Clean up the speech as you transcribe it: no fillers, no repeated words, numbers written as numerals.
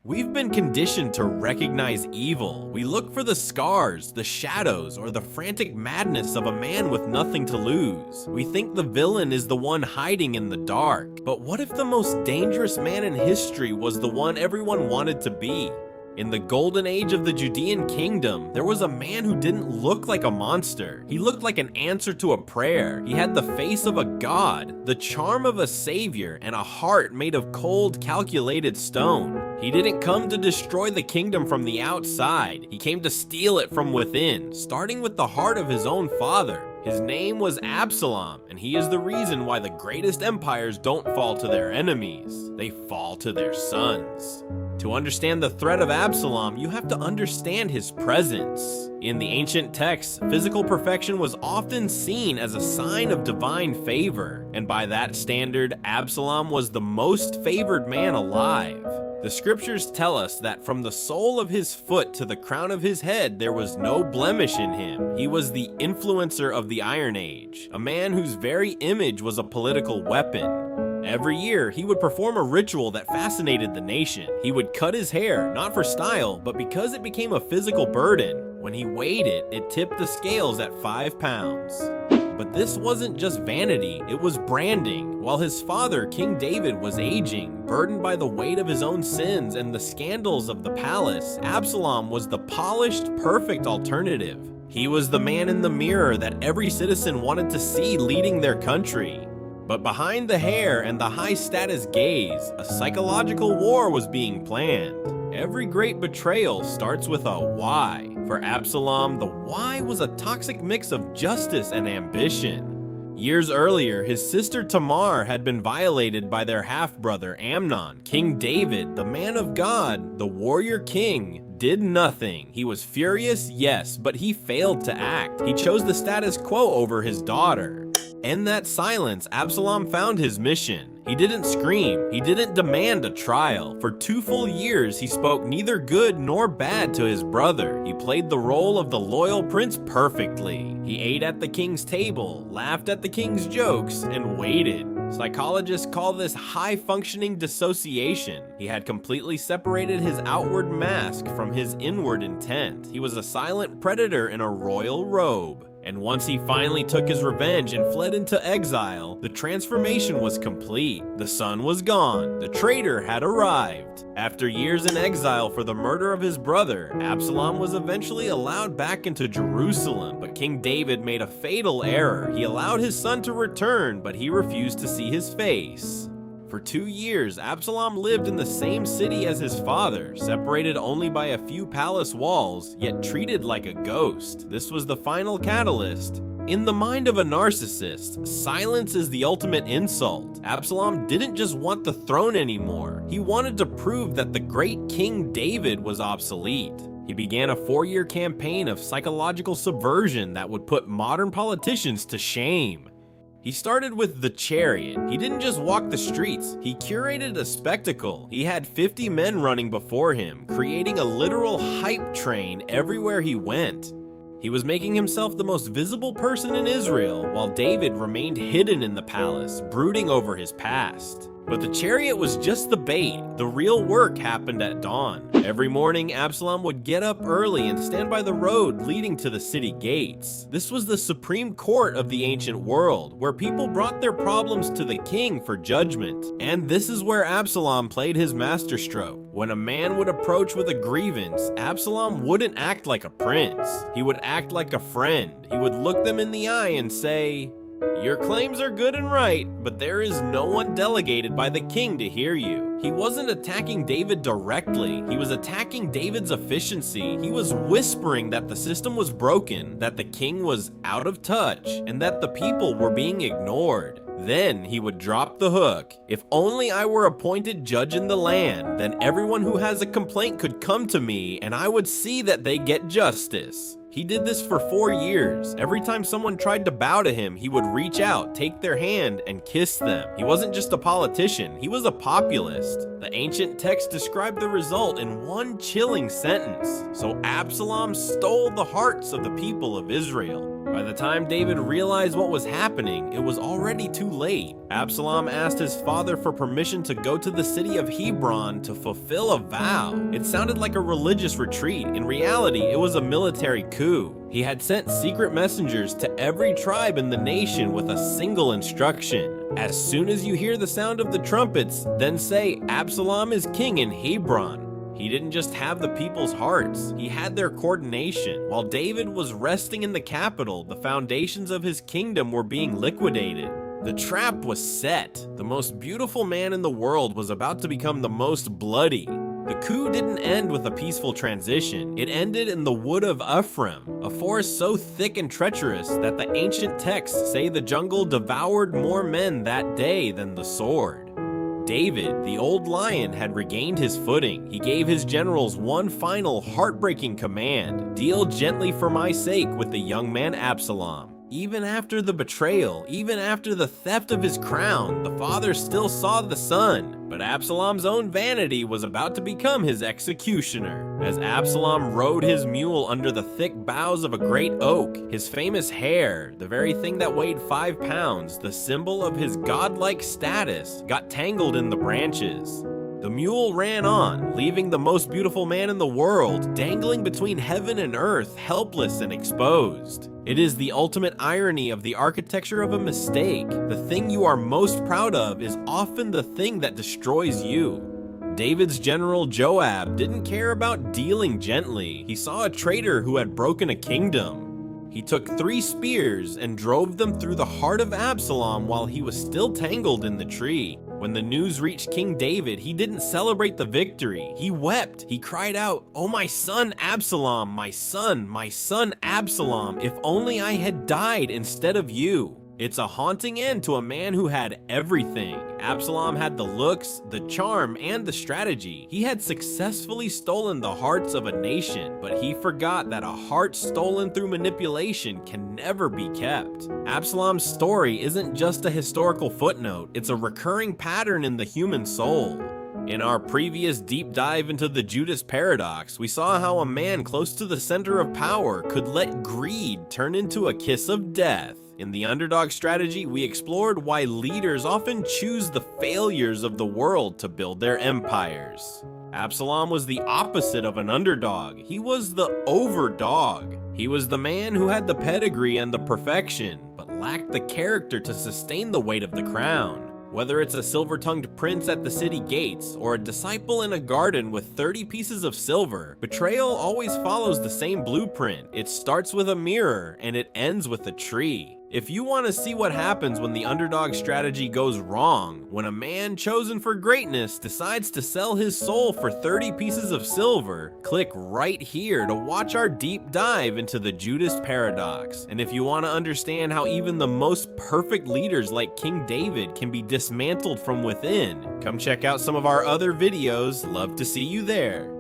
We've been conditioned to recognize evil. We look for the scars, the shadows, or the frantic madness of a man with nothing to lose. We think the villain is the one hiding in the dark. But what if the most dangerous man in history was the one everyone wanted to be? In the golden age of the Judean kingdom, there was a man who didn't look like a monster. He looked like an answer to a prayer. He had the face of a god, the charm of a savior, and a heart made of cold, calculated stone. He didn't come to destroy the kingdom from the outside. He came to steal it from within, starting with the heart of his own father. His name was Absalom, and he is the reason why the greatest empires don't fall to their enemies. They fall to their sons. To understand the threat of Absalom, you have to understand his presence. In the ancient texts, physical perfection was often seen as a sign of divine favor, and by that standard, Absalom was the most favored man alive. The scriptures tell us that from the sole of his foot to the crown of his head, there was no blemish in him. He was the influencer of the Iron Age, a man whose very image was a political weapon. Every year, he would perform a ritual that fascinated the nation. He would cut his hair, not for style, but because it became a physical burden. When he weighed it, it tipped the scales at 5 pounds. But this wasn't just vanity, it was branding. While his father, King David, was aging, burdened by the weight of his own sins and the scandals of the palace, Absalom was the polished, perfect alternative. He was the man in the mirror that every citizen wanted to see leading their country. But behind the hair and the high-status gaze, a psychological war was being planned. Every great betrayal starts with a why. For Absalom, the why was a toxic mix of justice and ambition. Years earlier, his sister Tamar had been violated by their half-brother Amnon. King David, the man of God, the warrior king, did nothing. He was furious, yes, but he failed to act. He chose the status quo over his daughter. In that silence, Absalom found his mission. He didn't scream. He didn't demand a trial. For 2 full years, he spoke neither good nor bad to his brother. He played the role of the loyal prince perfectly. He ate at the king's table, laughed at the king's jokes, and waited. Psychologists call this high-functioning dissociation. He had completely separated his outward mask from his inward intent. He was a silent predator in a royal robe. And once he finally took his revenge and fled into exile, the transformation was complete. The sun was gone. The traitor had arrived. After years in exile for the murder of his brother, Absalom was eventually allowed back into Jerusalem, but King David made a fatal error. He allowed his son to return, but he refused to see his face. For 2 years, Absalom lived in the same city as his father, separated only by a few palace walls, yet treated like a ghost. This was the final catalyst. In the mind of a narcissist, silence is the ultimate insult. Absalom didn't just want the throne anymore. He wanted to prove that the great King David was obsolete. He began a 4-year campaign of psychological subversion that would put modern politicians to shame. He started with the chariot. He didn't just walk the streets, he curated a spectacle. He had 50 men running before him, creating a literal hype train everywhere he went. He was making himself the most visible person in Israel, while David remained hidden in the palace, brooding over his past. But the chariot was just the bait. The real work happened at dawn. Every morning, Absalom would get up early and stand by the road leading to the city gates. This was the supreme court of the ancient world, where people brought their problems to the king for judgment. And this is where Absalom played his masterstroke. When a man would approach with a grievance, Absalom wouldn't act like a prince. He would act like a friend. He would look them in the eye and say, "Your claims are good and right, but there is no one delegated by the king to hear you." He wasn't attacking David directly, he was attacking David's efficiency. He was whispering that the system was broken, that the king was out of touch, and that the people were being ignored. Then he would drop the hook. "If only I were appointed judge in the land, then everyone who has a complaint could come to me and I would see that they get justice." He did this for 4 years. Every time someone tried to bow to him, he would reach out, take their hand, and kiss them. He wasn't just a politician, he was a populist. The ancient text described the result in one chilling sentence. So Absalom stole the hearts of the people of Israel. By By the time David realized what was happening, it was already too late. Absalom asked his father for permission to go to the city of Hebron to fulfill a vow. It sounded like a religious retreat. In reality, it was a military coup. He had sent secret messengers to every tribe in the nation with a single instruction. As soon as you hear the sound of the trumpets, then say, "Absalom is king in Hebron." He didn't just have the people's hearts, he had their coordination. While David was resting in the capital, the foundations of his kingdom were being liquidated. The trap was set. The most beautiful man in the world was about to become the most bloody. The coup didn't end with a peaceful transition. It ended in the wood of Ephraim, a forest so thick and treacherous that the ancient texts say the jungle devoured more men that day than the sword. David, the old lion, had regained his footing. He gave his generals one final heartbreaking command: deal gently for my sake with the young man Absalom. Even after the betrayal, even after the theft of his crown, the father still saw the son. But Absalom's own vanity was about to become his executioner. As Absalom rode his mule under the thick boughs of a great oak, his famous hair, the very thing that weighed 5 pounds, the symbol of his godlike status, got tangled in the branches. The mule ran on, leaving the most beautiful man in the world dangling between heaven and earth, helpless and exposed. It is the ultimate irony of the architecture of a mistake. The thing you are most proud of is often the thing that destroys you. David's general Joab didn't care about dealing gently. He saw a traitor who had broken a kingdom. He took 3 spears and drove them through the heart of Absalom while he was still tangled in the tree. When the news reached King David, he didn't celebrate the victory. He wept. He cried out, "Oh, my son Absalom, my son Absalom, if only I had died instead of you." It's a haunting end to a man who had everything. Absalom had the looks, the charm, and the strategy. He had successfully stolen the hearts of a nation, but he forgot that a heart stolen through manipulation can never be kept. Absalom's story isn't just a historical footnote, it's a recurring pattern in the human soul. In our previous deep dive into the Judas paradox, we saw how a man close to the center of power could let greed turn into a kiss of death. In the underdog strategy, we explored why leaders often choose the failures of the world to build their empires. Absalom was the opposite of an underdog. He was the overdog. He was the man who had the pedigree and the perfection, but lacked the character to sustain the weight of the crown. Whether it's a silver-tongued prince at the city gates or a disciple in a garden with 30 pieces of silver, betrayal always follows the same blueprint. It starts with a mirror and it ends with a tree. If you want to see what happens when the underdog strategy goes wrong, when a man chosen for greatness decides to sell his soul for 30 pieces of silver, click right here to watch our deep dive into the Judas paradox. And if you want to understand how even the most perfect leaders like King David can be dismantled from within, come check out some of our other videos. Love to see you there.